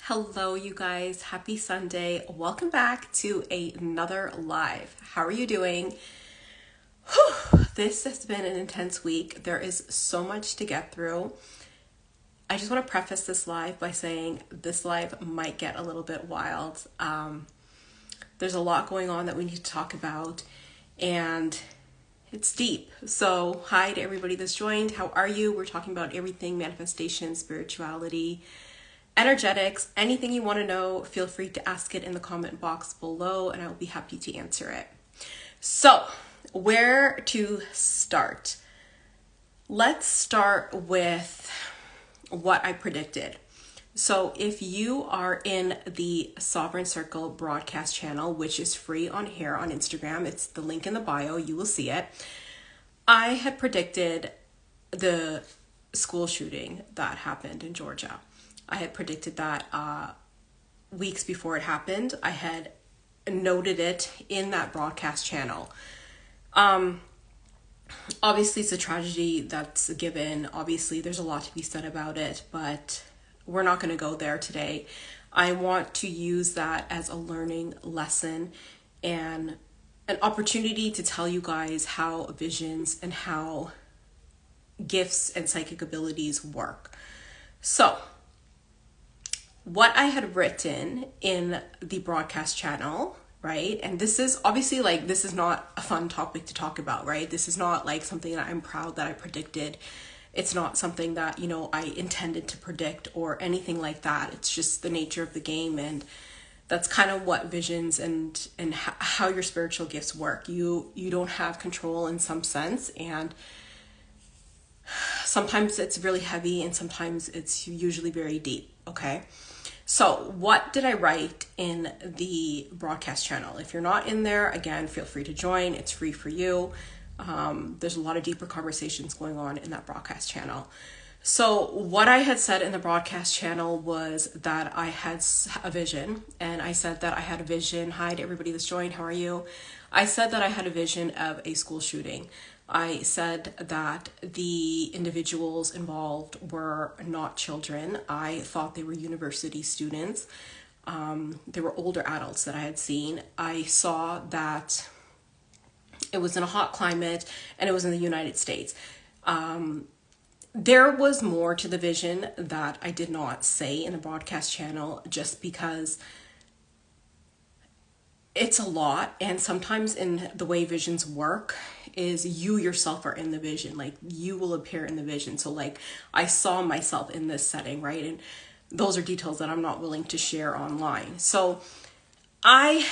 Hello, you guys. Happy Sunday. Welcome back to another live. How are you doing? This has been an intense week. There is so much to get through. I just want to preface this live by saying this live might get a little bit wild. There's a lot going on that we need to talk about, and it's deep. So, hi to everybody that's joined. How are you? We're talking about everything manifestation, spirituality, energetics. Anything you want to know, feel free to ask it in the comment box below and I will be happy to answer it. So, where to start? Let's start with what I predicted. So if you are in the Sovereign Circle broadcast channel, which is free on here on Instagram, it's the link in the bio, you will see it. I had predicted the school shooting that happened in Georgia. I had predicted that weeks before it happened. I had noted it in that broadcast channel. Obviously, it's a tragedy that's a given. Obviously, there's a lot to be said about it, but we're not going to go there today. I want to use that as a learning lesson and an opportunity to tell you guys how visions and how gifts and psychic abilities work. So, what I had written in the broadcast channel, right? And this is obviously this is not a fun topic to talk about, right? This is not like something that I'm proud that I predicted. It's not something that, I intended to predict or anything like that. It's just the nature of the game. And that's kind of what visions and how your spiritual gifts work. You don't have control in some sense. And sometimes it's really heavy and sometimes it's usually very deep. Okay. So what did I write in the broadcast channel? If you're not in there, again, feel free to join. It's free for you. There's a lot of deeper conversations going on in that broadcast channel. So what I had said in the broadcast channel was that I had a vision, and I said that I had a vision. Hi to everybody that's joined. How are you? I said that I had a vision of a school shooting. I said that the individuals involved were not children. I thought they were university students. They were older adults that I had seen. I saw that it was in a hot climate and it was in the United States. There was more to the vision that I did not say in the broadcast channel just because it's a lot. And sometimes in the way visions work is you yourself are in the vision, like you will appear in the vision. So I saw myself in this setting, right? And those are details that I'm not willing to share online. So I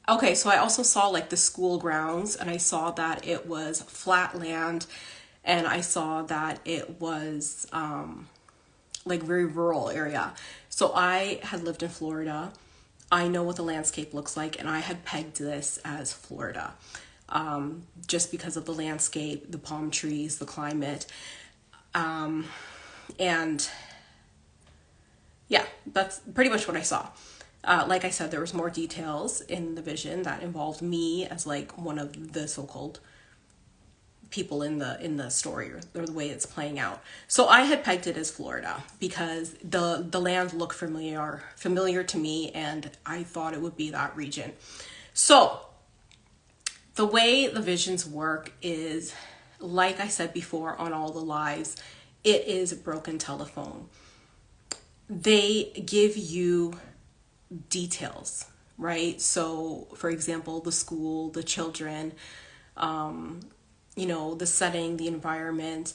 also saw the school grounds, and I saw that it was flat land, and I saw that it was very rural area. So I had lived in Florida. I know what the landscape looks like, and I had pegged this as Florida. Just because of the landscape, the palm trees, the climate. And yeah, that's pretty much what I saw. Like I said, there was more details in the vision that involved me as one of the so-called people in the story or the way it's playing out. So I had pegged it as Florida because the land looked familiar to me, and I thought it would be that region. So the way the visions work is, like I said before on all the lives, it is a broken telephone. They give you details, right? So for example, the school, the children, the setting, the environment,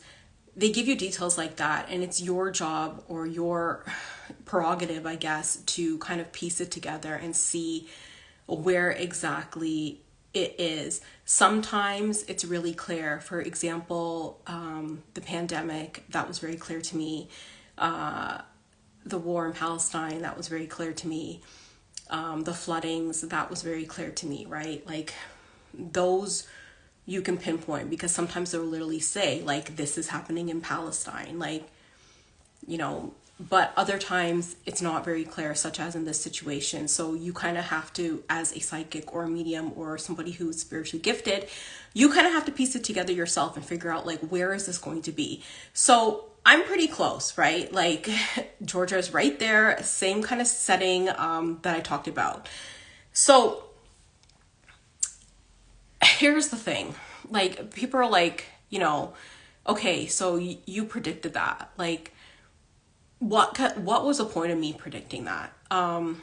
they give you details like that. And it's your job or your prerogative, I guess, to kind of piece it together and see where exactly it is. Sometimes it's really clear. For example, the pandemic, that was very clear to me. The war in Palestine, that was very clear to me. The floodings, that was very clear to me, right? Those you can pinpoint because sometimes they'll literally say, this is happening in Palestine. but other times it's not very clear, such as in this situation. So you kind of have to, as a psychic or a medium or somebody who's spiritually gifted, you kind of have to piece it together yourself and figure out like, where is this going to be? So I'm pretty close, right? Like Georgia is right there, same kind of setting that I talked about. So here's the thing, like people are like, you know, okay, so you predicted that. Like, what was the point of me predicting that? The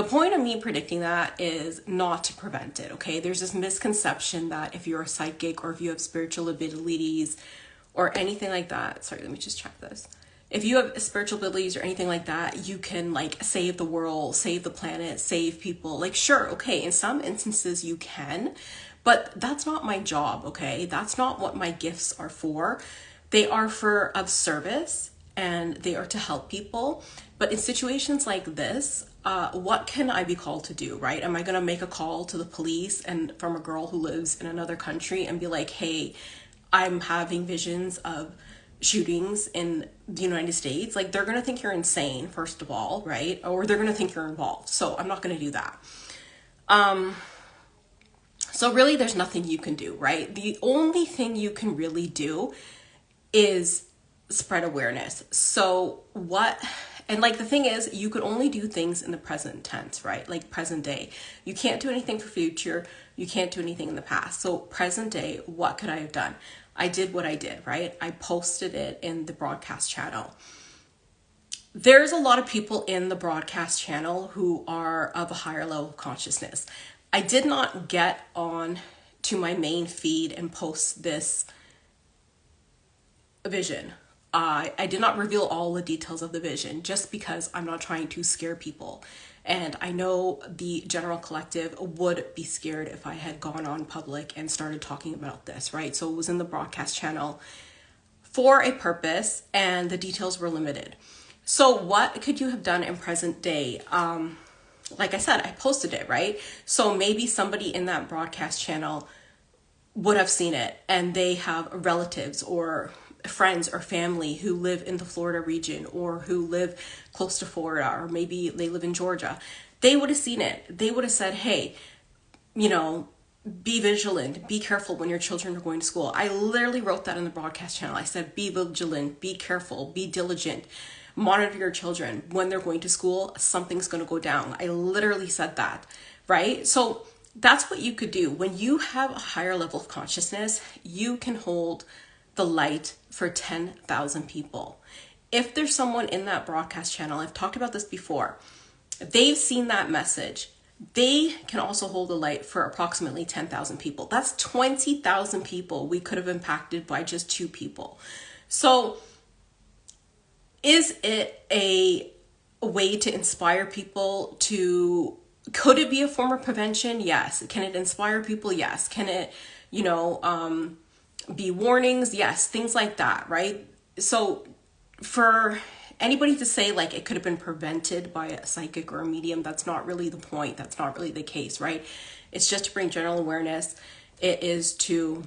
point of me predicting that is not to prevent it, okay? There's this misconception that if you're a psychic or if you have spiritual abilities or anything like that, sorry, let me just check this. If you have spiritual abilities or anything like that, you can like save the world, save the planet, save people. Like, sure, okay, in some instances you can, but that's not my job, okay? That's not what my gifts are for. They are for of service and they are to help people. But in situations like this, what can I be called to do, right? Am I going to make a call to the police and from a girl who lives in another country and be like, hey, I'm having visions of shootings in the United States? Like, they're going to think you're insane, first of all, right? Or they're going to think you're involved. So I'm not going to do that. So really, there's nothing you can do, right? The only thing you can really do is spread awareness. So what, and like the thing is, you could only do things in the present tense, right? Like present day. You can't do anything for future. You can't do anything in the past. So present day, what could I have done? I did what I did, right? I posted it in the broadcast channel. There's a lot of people in the broadcast channel who are of a higher level of consciousness. I did not get on to my main feed and post this vision. I did not reveal all the details of the vision just because I'm not trying to scare people. And I know the general collective would be scared if I had gone on public and started talking about this, right? So it was in the broadcast channel for a purpose and the details were limited. So what could you have done in present day? Like I said, I posted it, right? So maybe somebody in that broadcast channel would have seen it and they have relatives or friends or family who live in the Florida region or who live close to Florida, or maybe they live in Georgia. They would have seen it. They would have said, hey, you know, be vigilant, be careful when your children are going to school. I literally wrote that in the broadcast channel. I said, be vigilant, be careful, be diligent, monitor your children when they're going to school. Something's going to go down. I literally said that, right? So that's what you could do. When you have a higher level of consciousness, you can hold the light for 10,000 people. If there's someone in that broadcast channel, I've talked about this before, they've seen that message, they can also hold the light for approximately 10,000 people. That's 20,000 people we could have impacted by just 2 people. So is it a way to inspire people to, could it be a form of prevention? Yes. Can it inspire people? Yes. Can it, you know, be warnings? Yes. Things like that, right? So for anybody to say like it could have been prevented by a psychic or a medium, that's not really the point. That's not really the case, right? It's just to bring general awareness. It is to,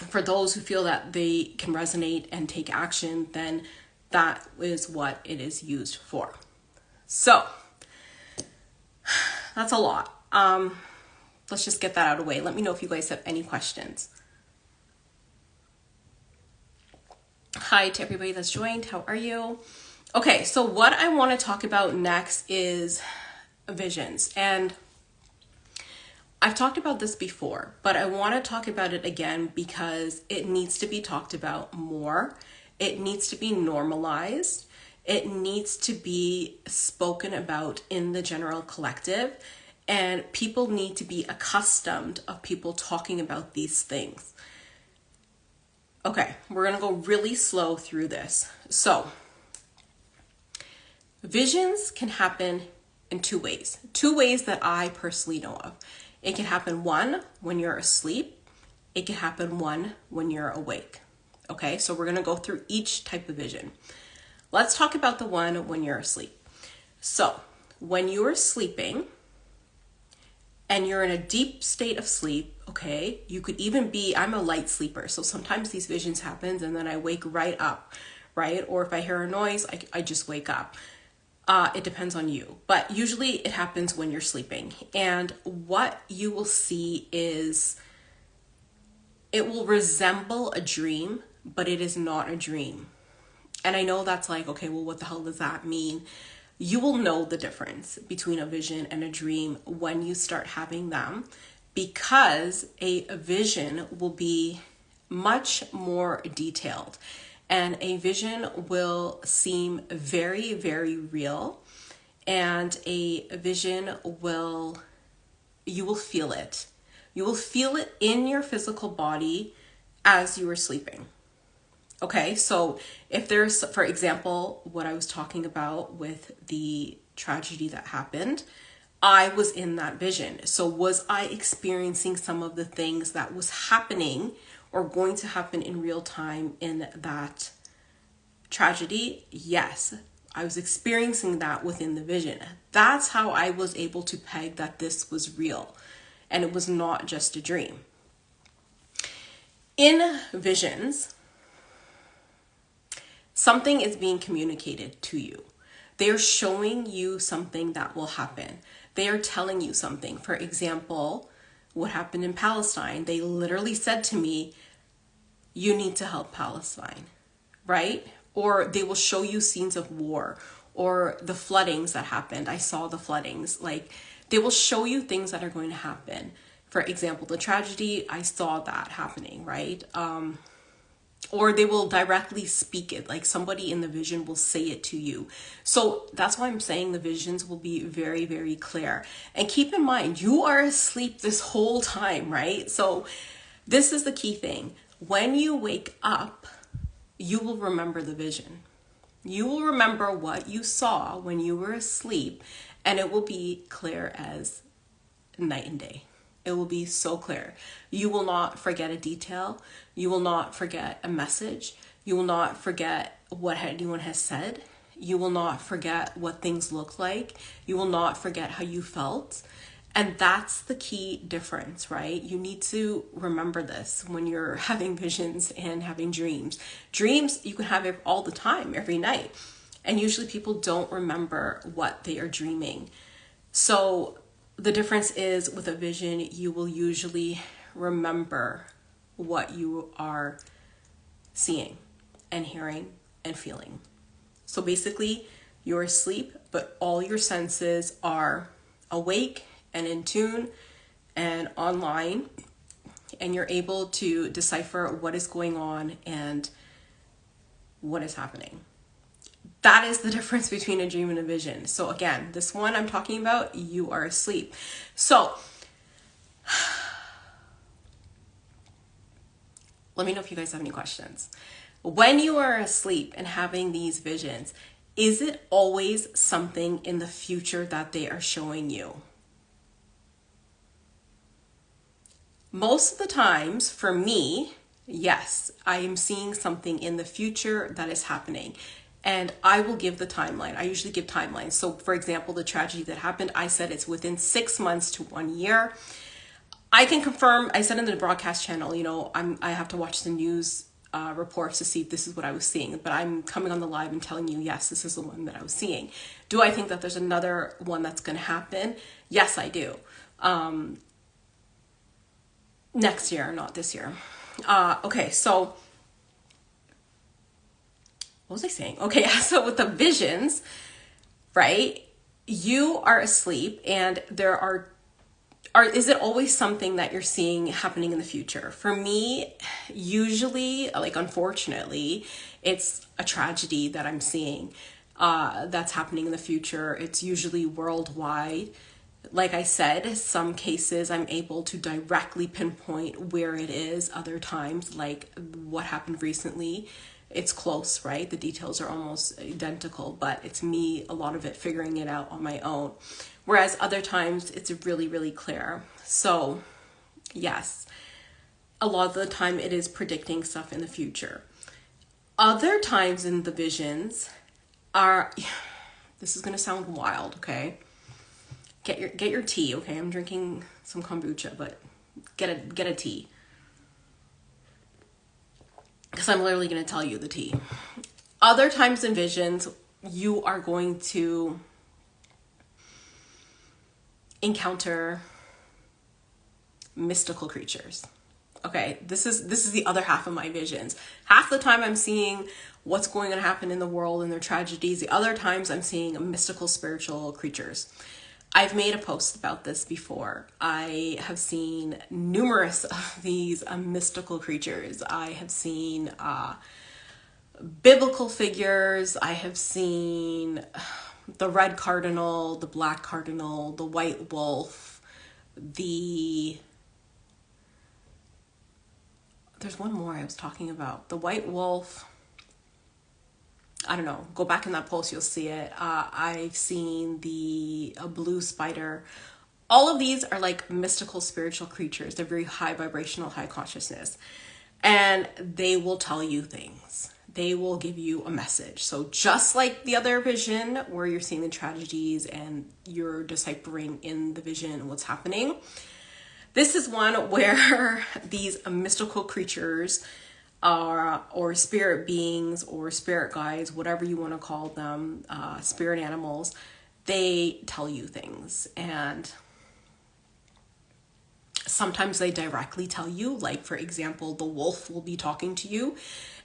for those who feel that they can resonate and take action, then that is what it is used for. So that's a lot. Let's just get that out of the way. Let me know if you guys have any questions. Hi to everybody that's joined. How are you? Okay, so what I want to talk about next is visions. And I've talked about this before, but I want to talk about it again because it needs to be talked about more. It needs to be normalized. It needs to be spoken about in the general collective. And people need to be accustomed of people talking about these things. Okay, we're going to go really slow through this. So, visions can happen in 2 ways. 2 ways that I personally know of. It can happen 1 when you're asleep. It can happen 1 when you're awake. Okay, so we're going to go through each type of vision. Let's talk about the one when you're asleep. So, when you're sleeping and you're in a deep state of sleep, okay, you could even be, I'm a light sleeper, so sometimes these visions happen and then I wake right up, right? Or if I hear a noise, I just wake up. It depends on you, but usually it happens when you're sleeping. And what you will see is it will resemble a dream, but it is not a dream. And I know that's like, okay, well, what the hell does that mean? You will know the difference between a vision and a dream when you start having them, because a vision will be much more detailed, and a vision will seem very, very real, and a vision will, you will feel it. You will feel it in your physical body as you are sleeping. Okay, so if there's, for example, what I was talking about with the tragedy that happened, I was in that vision. So was I experiencing some of the things that was happening or going to happen in real time in that tragedy? Yes, I was experiencing that within the vision. That's how I was able to peg that this was real and it was not just a dream. In visions, something is being communicated to you. They are showing you something that will happen. They are telling you something. For example, what happened in Palestine, they literally said to me, you need to help Palestine, right? Or they will show you scenes of war or the floodings that happened. I saw the floodings. Like, they will show you things that are going to happen. For example, the tragedy, I saw that happening, right? Or they will directly speak it, like somebody in the vision will say it to you. So that's why I'm saying the visions will be very, very clear. And keep in mind, you are asleep this whole time, right? So this is the key thing. When you wake up, you will remember the vision. You will remember what you saw when you were asleep, and it will be clear as night and day. It will be so clear. You will not forget a detail. You will not forget a message. You will not forget what anyone has said. You will not forget what things look like. You will not forget how you felt. And that's the key difference, right? You need to remember this when you're having visions and having dreams. Dreams, you can have it all the time, every night. And usually people don't remember what they are dreaming. So the difference is with a vision, you will usually remember what you are seeing and hearing and feeling. So basically, you're asleep, but all your senses are awake and in tune and online, and you're able to decipher what is going on and what is happening. That is the difference between a dream and a vision. So again, this one I'm talking about, you are asleep. So let me know if you guys have any questions. When you are asleep and having these visions, is it always something in the future that they are showing you? Most of the times, for me, yes, I am seeing something in the future that is happening. And I will give the timeline. I usually give timelines. So for example, the tragedy that happened, I said it's within 6 months to 1 year. I can confirm, I said in the broadcast channel, you know, I have to watch the news reports to see if this is what I was seeing. But I'm coming on the live and telling you, yes, this is the one that I was seeing. Do I think that there's another one that's going to happen? Yes, I do. Next year, not this year. Okay, so what was I saying? Okay, so with the visions, right? You are asleep and there are is it always something that you're seeing happening in the future? For me, usually, like unfortunately, it's a tragedy that I'm seeing that's happening in the future. It's usually worldwide. Like I said, some cases I'm able to directly pinpoint where it is. Other times, like what happened recently, it's close, right? The details are almost identical, but it's me, a lot of it, figuring it out on my own. Whereas other times it's really, really clear. So yes, a lot of the time it is predicting stuff in the future. Other times in the visions are, this is going to sound wild, okay? Get your tea, okay? I'm drinking some kombucha, but get a tea. Because I'm literally going to tell you the tea. Other times in visions, you are going to encounter mystical creatures. Okay, this is the other half of my visions. Half the time I'm seeing what's going to happen in the world and their tragedies. The other times I'm seeing mystical spiritual creatures. I've made a post about this before. I have seen numerous of these mystical creatures. I have seen biblical figures. I have seen the red cardinal, the black cardinal, the white wolf, there's one more I was talking about. The white wolf. I don't know. Go back in that post, you'll see it. I've seen a blue spider. All of these are like mystical spiritual creatures. They're very high vibrational, high consciousness. And they will tell you things. They will give you a message. So just like the other vision where you're seeing the tragedies and you're deciphering in the vision what's happening, this is one where these mystical creatures or spirit beings or spirit guides, whatever you want to call them, spirit animals, they tell you things. And sometimes they directly tell you, like for example, the wolf will be talking to you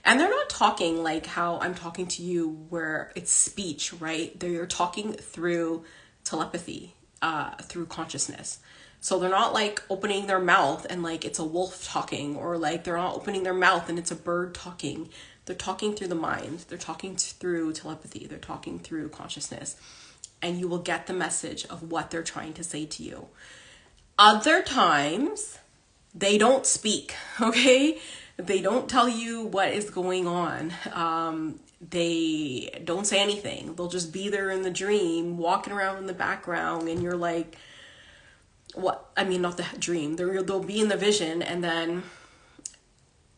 and they're not talking like how I'm talking to you where it's speech, right? They're talking through telepathy, through consciousness. So they're not like opening their mouth and like it's a wolf talking, or like they're not opening their mouth and it's a bird talking. They're talking through the mind. They're talking through telepathy. They're talking through consciousness. And you will get the message of what they're trying to say to you. Other times, they don't speak, okay? They don't tell you what is going on. They don't say anything. They'll just be there in the dream, walking around in the background, and you're like, what? I mean, not the dream. They'll be in the vision, and then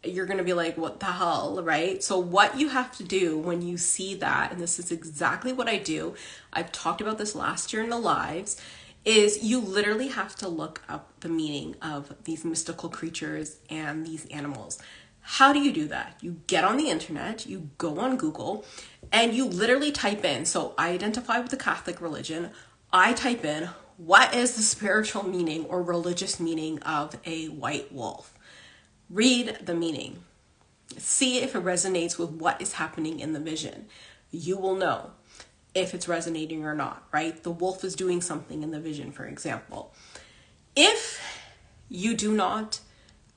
you're going to be like, what the hell, right? So what you have to do when you see that, and this is exactly what I do, I've talked about this last year in the lives, is you literally have to look up the meaning of these mystical creatures and these animals. How do you do that? You get on the internet, you go on Google, and you literally type in, so I identify with the Catholic religion, I type in, what is the spiritual meaning or religious meaning of a white wolf? Read the meaning. See if it resonates with what is happening in the vision. You will know if it's resonating or not, right? The wolf is doing something in the vision, for example. If you do not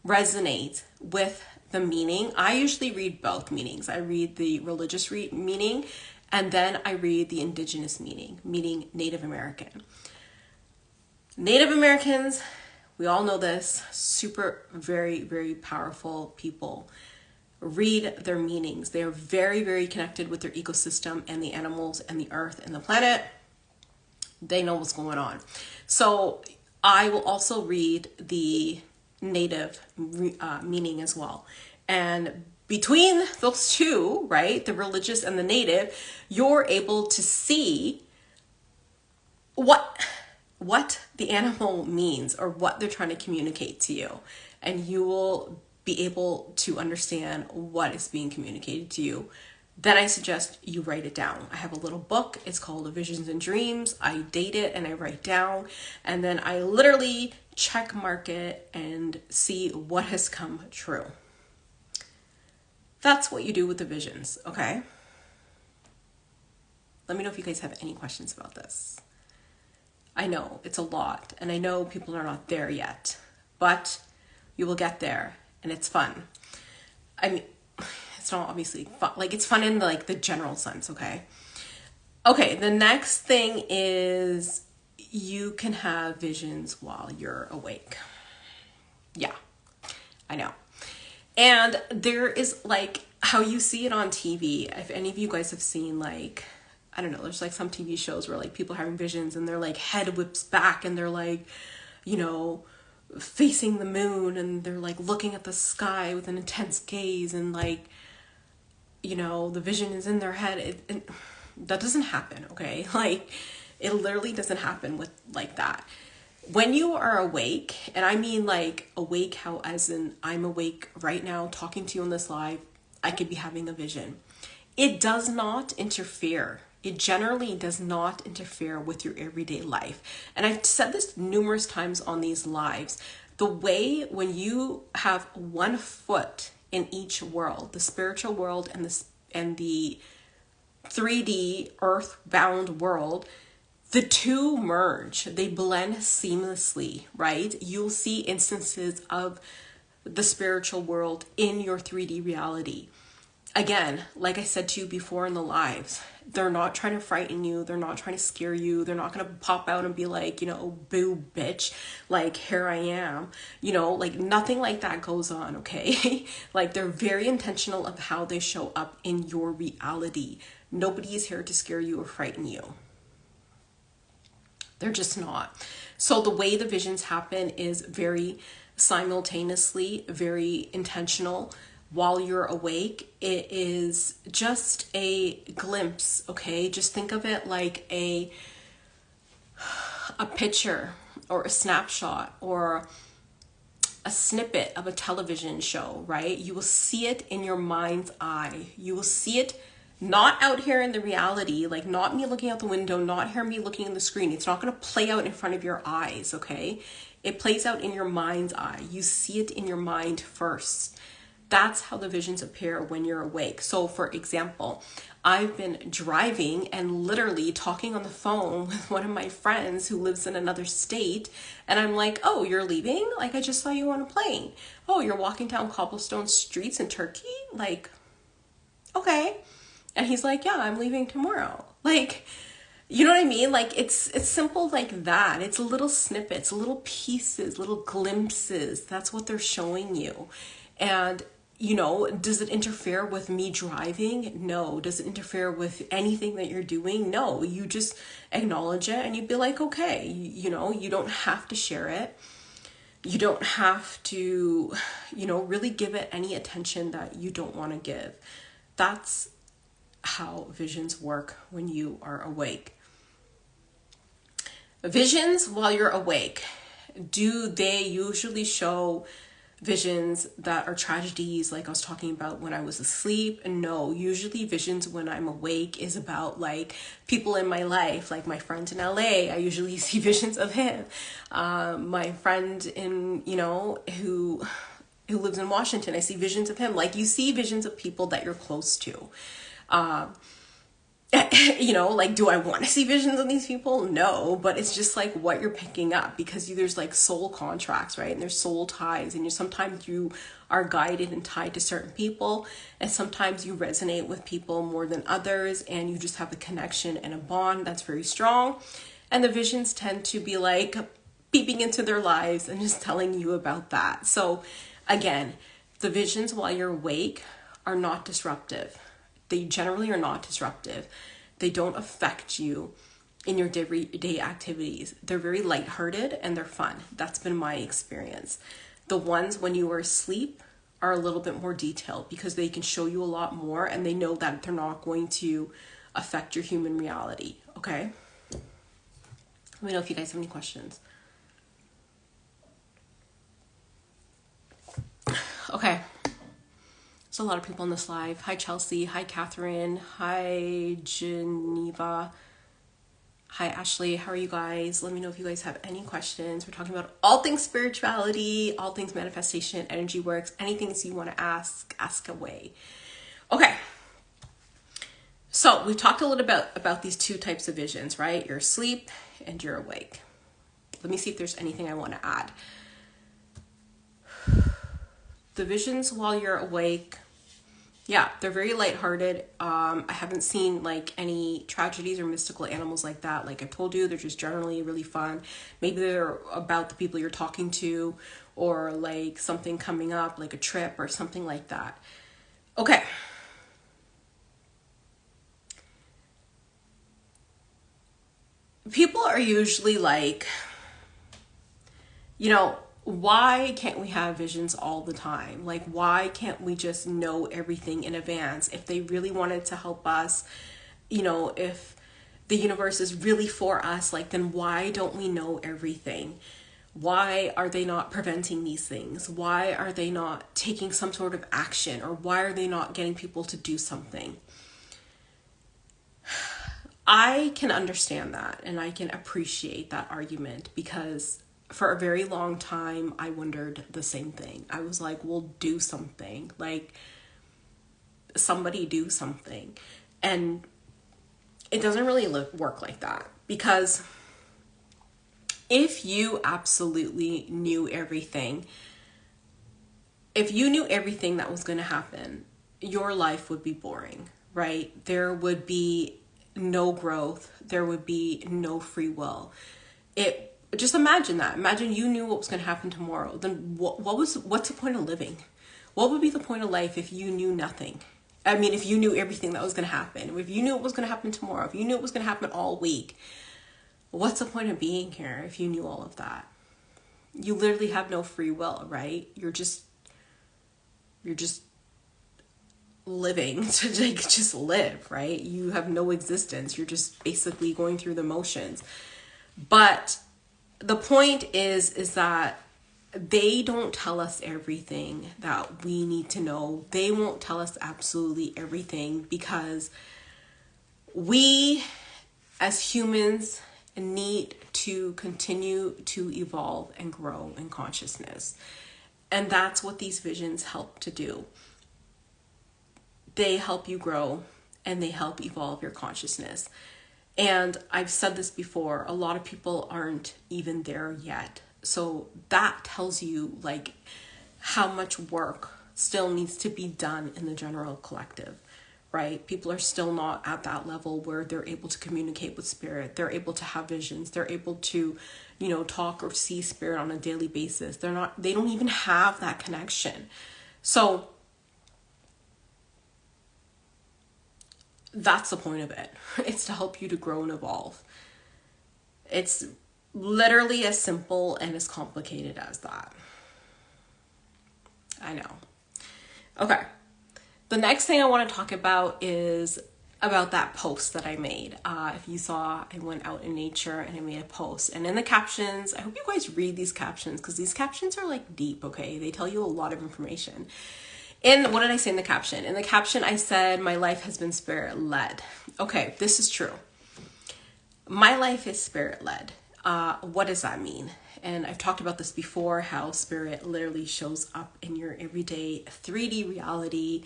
resonate with the meaning, I usually read both meanings. I read the religious meaning, and then I read the indigenous meaning, meaning Native American. Native Americans, we all know this, super, very, very powerful people. Read their meanings. They are very, very connected with their ecosystem and the animals and the earth and the planet. They know what's going on. So I will also read the native meaning as well. And between those two, right, the religious and the native, you're able to see what the animal means or what they're trying to communicate to you. And you will be able to understand what is being communicated to you. Then I suggest you write it down. I have a little book. It's called Visions and Dreams. I date it and I write down. And then I literally check mark it and see what has come true. That's what you do with the visions, okay? Let me know if you guys have any questions about this. I know it's a lot, and I know people are not there yet, but you will get there, and it's fun. I mean, it's not obviously fun. Like, it's fun in like the general sense, okay? Okay, the next thing is you can have visions while you're awake. Yeah, I know. And there is like how you see it on TV. If any of you guys have seen like, I don't know, there's like some TV shows where like people having visions and their like head whips back and they're like, you know, facing the moon and they're like looking at the sky with an intense gaze and like, you know, the vision is in their head. That doesn't happen, okay? Like, it literally doesn't happen with like that. When you are awake, and I mean like awake, how as in I'm awake right now talking to you on this live, I could be having a vision. It does not interfere. It generally does not interfere with your everyday life. And I've said this numerous times on these lives. The way when you have one foot in each world, the spiritual world and the 3D earthbound world, the two merge, they blend seamlessly, right? You'll see instances of the spiritual world in your 3D reality. Again, like I said to you before in the lives, they're not trying to frighten you. They're not trying to scare you. They're not going to pop out and be like, boo, bitch, like, here I am. Like, nothing like that goes on, okay? Like, they're very intentional of how they show up in your reality. Nobody is here to scare you or frighten you. They're just not. So the way the visions happen is very simultaneously, very intentional. While you're awake, it is just a glimpse, okay? Just think of it like a picture or a snapshot or a snippet of a television show, right? You will see it in your mind's eye. You will see it not out here in the reality, like not me looking out the window, not me looking in the screen. It's not going to play out in front of your eyes, okay? It plays out in your mind's eye. You see it in your mind first. That's how the visions appear when you're awake. So for example, I've been driving and literally talking on the phone with one of my friends who lives in another state. And I'm like, oh, you're leaving? Like, I just saw you on a plane. Oh, you're walking down cobblestone streets in Turkey? Like, okay. And he's like, yeah, I'm leaving tomorrow. Like, you know what I mean? Like, it's simple like that. It's little snippets, little pieces, little glimpses. That's what they're showing you. And does it interfere with me driving? No. Does it interfere with anything that you're doing? No. You just acknowledge it and you'd be like, okay, you don't have to share it. You don't have to, really give it any attention that you don't want to give. That's how visions work when you are awake. Visions while you're awake, do they usually show visions that are tragedies like I was talking about when I was asleep? No, usually visions when I'm awake is about like people in my life, like my friend in LA. I usually see visions of him. My friend in, who lives in Washington, I see visions of him. Like, you see visions of people that you're close to. Like, do I want to see visions of these people? No, but it's just like what you're picking up, because there's like soul contracts, right? And there's soul ties, and sometimes you are guided and tied to certain people, and sometimes you resonate with people more than others, and you just have a connection and a bond that's very strong. And the visions tend to be like peeping into their lives and just telling you about that. So again, the visions while you're awake are not disruptive. They generally are not disruptive. They don't affect you in your day activities. They're very lighthearted and they're fun. That's been my experience. The ones when you are asleep are a little bit more detailed because they can show you a lot more, and they know that they're not going to affect your human reality. Okay? Let me know if you guys have any questions. Okay. There's a lot of people in this live. Hi, Chelsea. Hi, Catherine. Hi, Geneva. Hi, Ashley. How are you guys? Let me know if you guys have any questions. We're talking about all things spirituality, all things manifestation, energy works, anything you want to ask away. Okay. So we've talked a little bit about these two types of visions, right? You're asleep and you're awake. Let me see if there's anything I want to add. The visions while you're awake, yeah, they're very lighthearted. I haven't seen like any tragedies or mystical animals like that. Like I told you, they're just generally really fun. Maybe they're about the people you're talking to, or like something coming up, like a trip or something like that. Okay. People are usually like, why can't we have visions all the time? Like, why can't we just know everything in advance? If they really wanted to help us, if the universe is really for us, like, then why don't we know everything? Why are they not preventing these things? Why are they not taking some sort of action? Or why are they not getting people to do something? I can understand that and I can appreciate that argument, because for a very long time I wondered the same thing. I was like, well, do something. Like, somebody do something. And it doesn't really work like that, because if you absolutely knew everything, if you knew everything that was going to happen, your life would be boring, right? There would be no growth. There would be no free will. Just imagine that. Imagine you knew what was going to happen tomorrow. Then what's the point of living? What would be the point of life if you knew nothing? I mean, if you knew everything that was going to happen, if you knew it was going to happen tomorrow, if you knew it was going to happen all week, what's the point of being here if you knew all of that? You literally have no free will, right? You're just living to just live, right? You have no existence. You're just basically going through the motions. But the point is that they don't tell us everything that we need to know. They won't tell us absolutely everything, because we as humans need to continue to evolve and grow in consciousness. And that's what these visions help to do. They help you grow and they help evolve your consciousness. And I've said this before, a lot of people aren't even there yet. So that tells you like how much work still needs to be done in the general collective, right? People are still not at that level where they're able to communicate with spirit. They're able to have visions. They're able to, talk or see spirit on a daily basis. They don't even have that connection. So that's the point of it. It's to help you to grow and evolve. It's literally as simple and as complicated as that. I know. Okay. The next thing I want to talk about is about that post that I made. If you saw, I went out in nature and I made a post. And in the captions, I hope you guys read these captions, because these captions are like deep, okay? They tell you a lot of information. And what did I say in the caption? In the caption, I said, my life has been spirit-led. Okay, this is true. My life is spirit-led. What does that mean? And I've talked about this before, how spirit literally shows up in your everyday 3D reality.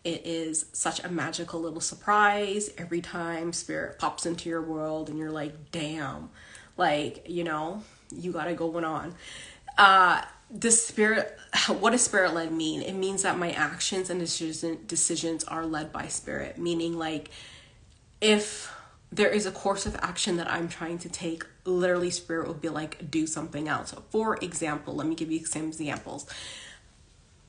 It is such a magical little surprise every time spirit pops into your world and you're like, damn, like, you got it going on. What does spirit-led mean? It means that my actions and decisions are led by spirit, meaning like if there is a course of action that I'm trying to take, literally spirit will be like, do something else. For example, let me give you some examples.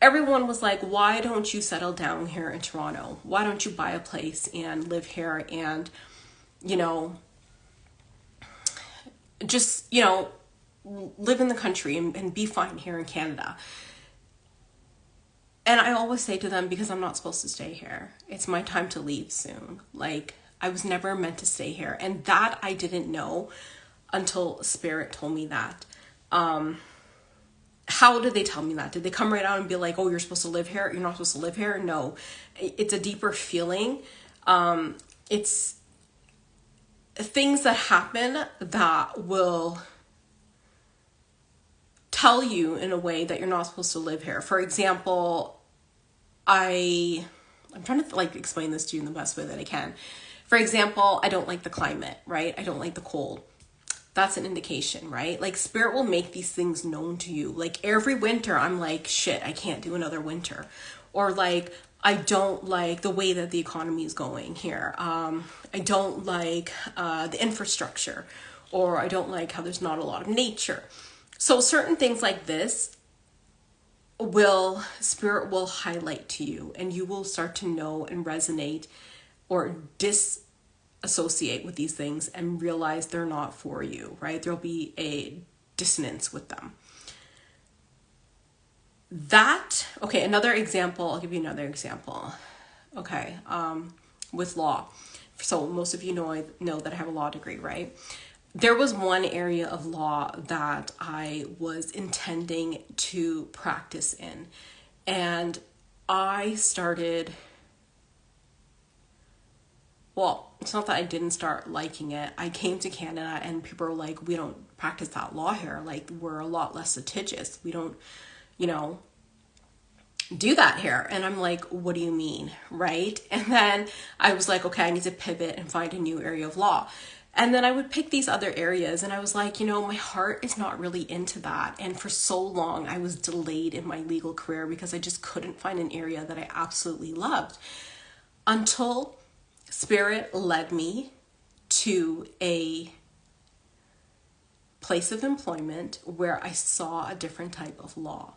Everyone was like, why don't you settle down here in Toronto? Why don't you buy a place and live here and, just, live in the country and be fine here in Canada? And I always say to them, because I'm not supposed to stay here. It's my time to leave soon. Like, I was never meant to stay here. And that I didn't know until spirit told me that. How did they tell me that? Did they come right out and be like, oh, you're supposed to live here? You're not supposed to live here? No. It's a deeper feeling. It's things that happen that will tell you in a way that you're not supposed to live here. For example, I'm trying to explain this to you in the best way that I can. For example, I don't like the climate, right? I don't like the cold. That's an indication, right? Like spirit will make these things known to you. Like every winter, I'm like, shit, I can't do another winter. Or like, I don't like the way that the economy is going here. I don't like the infrastructure, or I don't like how there's not a lot of nature. So certain things like this spirit will highlight to you, and you will start to know and resonate or disassociate with these things and realize they're not for you, right? There'll be a dissonance with them. Another example, I'll give you another example. Okay, with law. So most of you know that I have a law degree, right? There was one area of law that I was intending to practice in, and I started well, it's not that I didn't start liking it. I came to Canada and people are like, we don't practice that law here. Like, we're a lot less litigious. We don't, you know, do that here. And I'm like, what do you mean? Right? And then I was like, okay, I need to pivot and find a new area of law. And then I would pick these other areas and I was like, you know, my heart is not really into that. And for so long, I was delayed in my legal career because I just couldn't find an area that I absolutely loved until Spirit led me to a place of employment where I saw a different type of law.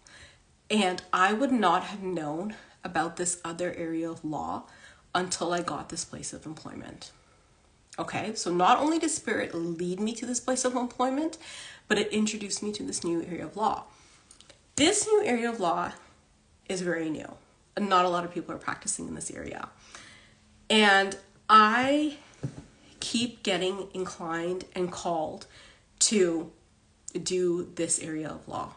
And I would not have known about this other area of law until I got this place of employment. Okay, so not only did Spirit lead me to this place of employment, but it introduced me to this new area of law. This new area of law is very new. And not a lot of people are practicing in this area. And I keep getting inclined and called to do this area of law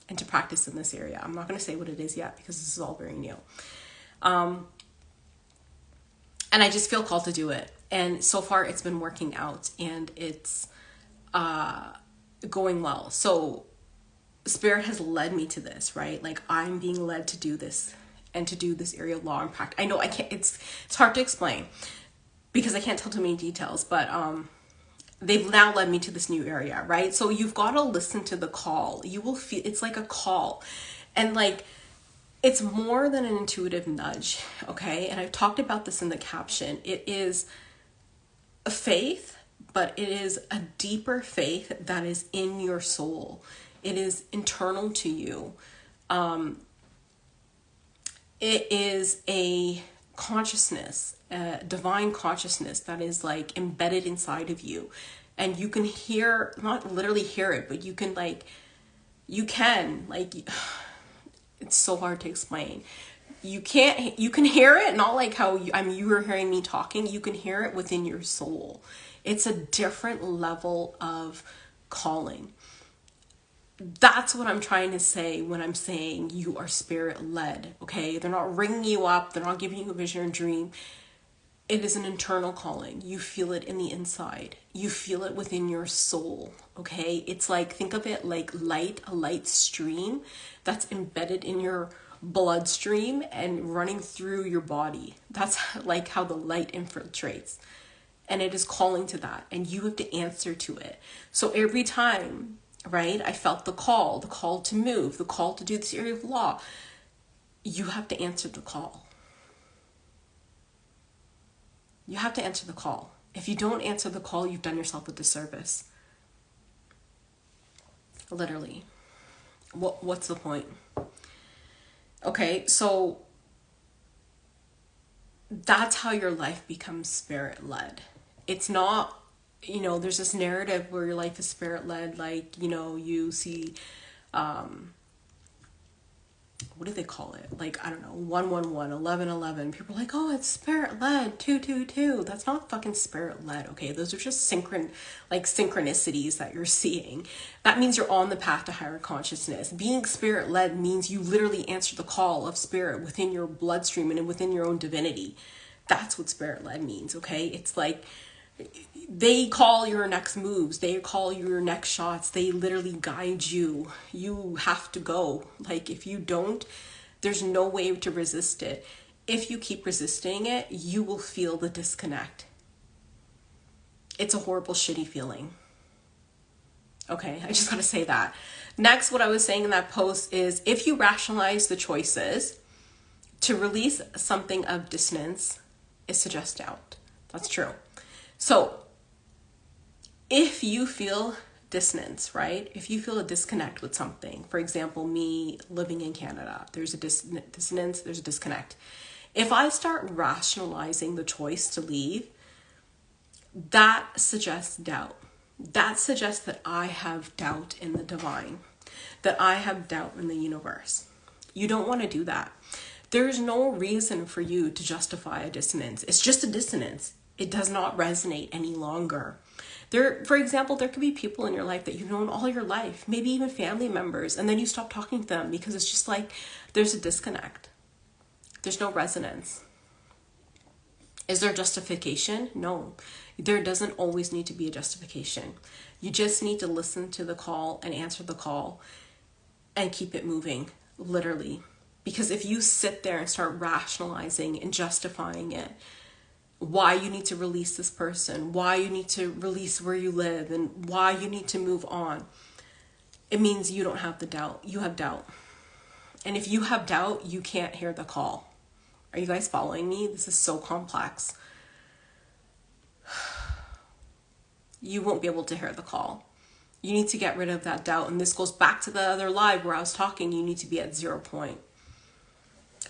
and to practice in this area. I'm not going to say what it is yet because this is all very new. And I just feel called to do it. And so far it's been working out and it's going well. So Spirit has led me to this, right? Like, I'm being led to do this and to do this area of law and practice. I know I can't, it's hard to explain because I can't tell too many details, but they've now led me to this new area, right? So you've got to listen to the call. You will feel, it's like a call. And like, it's more than an intuitive nudge, okay? And I've talked about this in the caption. It is a faith, but it is a deeper faith that is in your soul. It is internal to you. It is a consciousness, a divine consciousness that is like embedded inside of you. And you can hear, not literally hear it, but you can it's so hard to explain. You can hear it, not like how you were hearing me talking. You can hear it within your soul. It's a different level of calling. That's what I'm trying to say when I'm saying you are Spirit led, okay? They're not ringing you up. They're not giving you a vision or dream. It is an internal calling. You feel it in the inside. You feel it within your soul, okay? It's like, think of it like light, a light stream that's embedded in your bloodstream and running through your body. That's like how the light infiltrates. And it is calling to that. And you have to answer to it. So every time, right, I felt the call to move, the call to do this area of law, you have to answer the call. You have to answer the call. If you don't answer the call, you've done yourself a disservice. Literally. What's the point? Okay, so that's how your life becomes Spirit led. It's not, there's this narrative where your life is Spirit led, like, you see, what do they call it? Like, I don't know, 111, 1111. People are like, oh, it's Spirit led, 222. That's not fucking Spirit led, okay? Those are just synchronicities that you're seeing. That means you're on the path to higher consciousness. Being Spirit led means you literally answer the call of Spirit within your bloodstream and within your own divinity. That's what Spirit led means, okay? It's like, they call your next moves. They call your next shots. They literally guide you. You have to go. Like, if you don't, there's no way to resist it. If you keep resisting it, you will feel the disconnect. It's a horrible, shitty feeling. Okay, I just gotta say that. Next, what I was saying in that post is, if you rationalize the choices, to release something of dissonance is to just doubt. That's true. So if you feel dissonance, right? If you feel a disconnect with something, for example, me living in Canada, there's a dissonance, there's a disconnect. If I start rationalizing the choice to leave, that suggests doubt. That suggests that I have doubt in the divine, that I have doubt in the universe. You don't want to do that. There's no reason for you to justify a dissonance. It's just a dissonance. It does not resonate any longer. For example, there could be people in your life that you've known all your life, maybe even family members, and then you stop talking to them because it's just like there's a disconnect. There's no resonance. Is there justification? No, there doesn't always need to be a justification. You just need to listen to the call and answer the call and keep it moving, literally. Because if you sit there and start rationalizing and justifying it, why you need to release this person, why you need to release where you live, and why you need to move on, it means you don't have the doubt. You have doubt. And if you have doubt, you can't hear the call. Are you guys following me? This is so complex. You won't be able to hear the call. You need to get rid of that doubt. And this goes back to the other live where I was talking, you need to be at 0 point.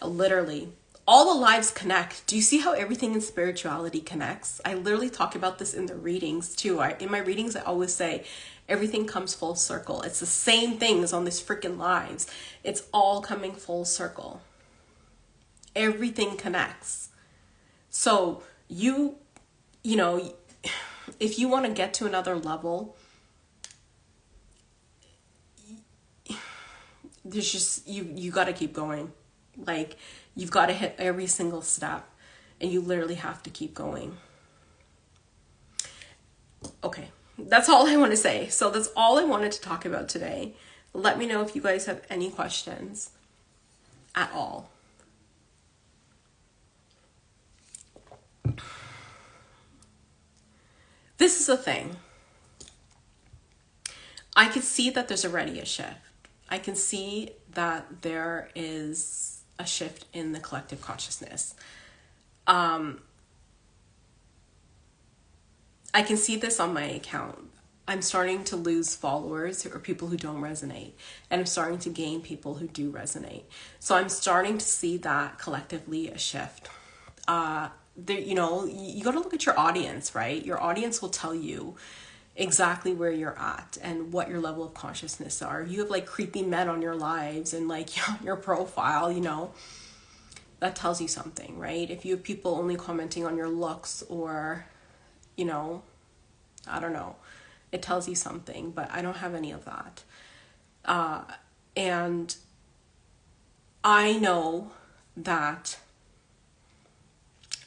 Literally. All the lives connect. Do you see how everything in spirituality connects? I literally talk about this in the readings too. In my readings, I always say everything comes full circle. It's the same things on these freaking lives. It's all coming full circle. Everything connects. So you know, if you want to get to another level, there's just, you got to keep going. Like, you've got to hit every single step, and you literally have to keep going. Okay, that's all I want to say. So that's all I wanted to talk about today. Let me know if you guys have any questions at all. This is the thing. I can see that there's already a shift. I can see that there is a shift in the collective consciousness. I can see this on my account. I'm starting to lose followers or people who don't resonate, and I'm starting to gain people who do resonate. So I'm starting to see that collectively a shift. You know, you got to look at your audience, right? Your audience will tell you exactly where you're at and what your level of consciousness are. If you have like creepy men on your lives and like on your profile, you know, that tells you something, right? If you have people only commenting on your looks or, you know, I don't know, it tells you something, but I don't have any of that. And I know that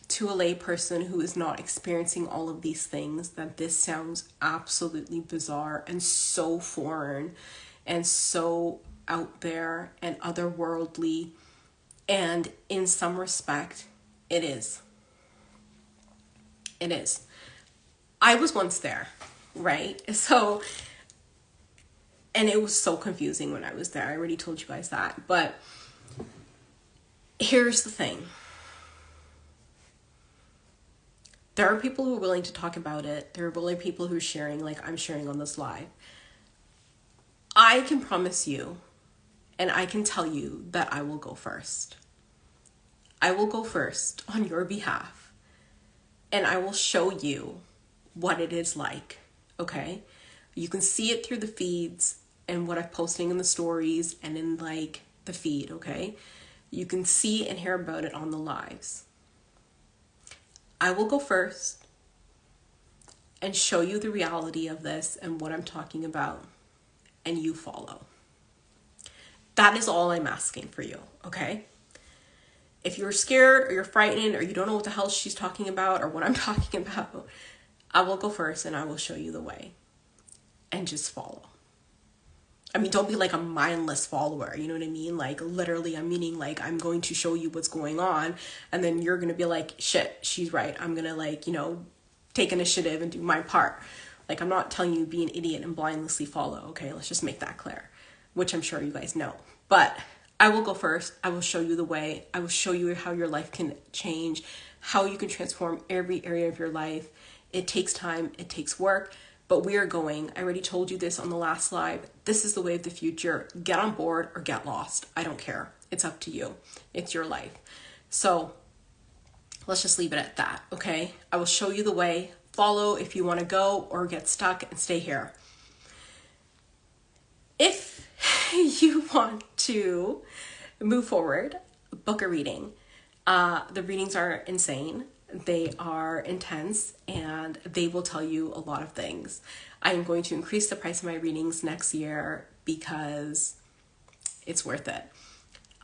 to a lay person who is not experiencing all of these things, that this sounds absolutely bizarre and so foreign and so out there and otherworldly. And in some respect, it is. It is. I was once there, right? So, and it was so confusing when I was there. I already told you guys that. But here's the thing. There are people who are willing to talk about it. There are really people who are sharing, like I'm sharing on this live. I can promise you, and I can tell you that I will go first. I will go first on your behalf, and I will show you what it is like, okay? You can see it through the feeds and what I'm posting in the stories and in like the feed, okay? You can see and hear about it on the lives. I will go first and show you the reality of this and what I'm talking about, and you follow. That is all I'm asking for you, okay? If you're scared or you're frightened or you don't know what the hell she's talking about or what I'm talking about, I will go first and I will show you the way, and just follow. I mean, don't be like a mindless follower, you know what I mean? Like literally, I'm meaning like I'm going to show you what's going on, and then you're going to be like, shit, she's right. I'm going to like, you know, take initiative and do my part. Like, I'm not telling you be an idiot and blindlessly follow, okay? Let's just make that clear, which I'm sure you guys know. But I will go first. I will show you the way. I will show you how your life can change, how you can transform every area of your life. It takes time. It takes work. But we are going. I already told you this on the last live. This is the way of the future. Get on board or get lost. I don't care. It's up to you. It's your life. So let's just leave it at that, okay? I will show you the way. Follow if you want to go or get stuck and stay here. If you want to move forward, book a reading. The readings are insane. They are intense, and they will tell you a lot of things. I am going to increase the price of my readings next year because it's worth it.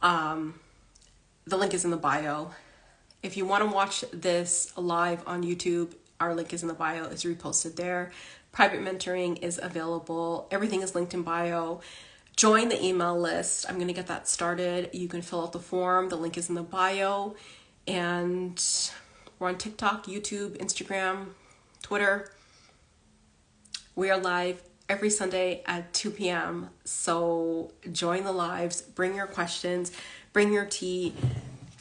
The link is in the bio. If you want to watch this live on YouTube, our link is in the bio. It's reposted there. Private mentoring is available. Everything is linked in bio. Join the email list. I'm going to get that started. You can fill out the form. The link is in the bio. And we're on TikTok, YouTube, Instagram, Twitter. We are live every Sunday at 2 p.m. So join the lives. Bring your questions. Bring your tea.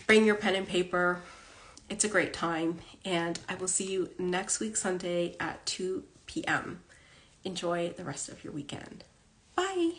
Bring your pen and paper. It's a great time. And I will see you next week, Sunday at 2 p.m. Enjoy the rest of your weekend. Bye.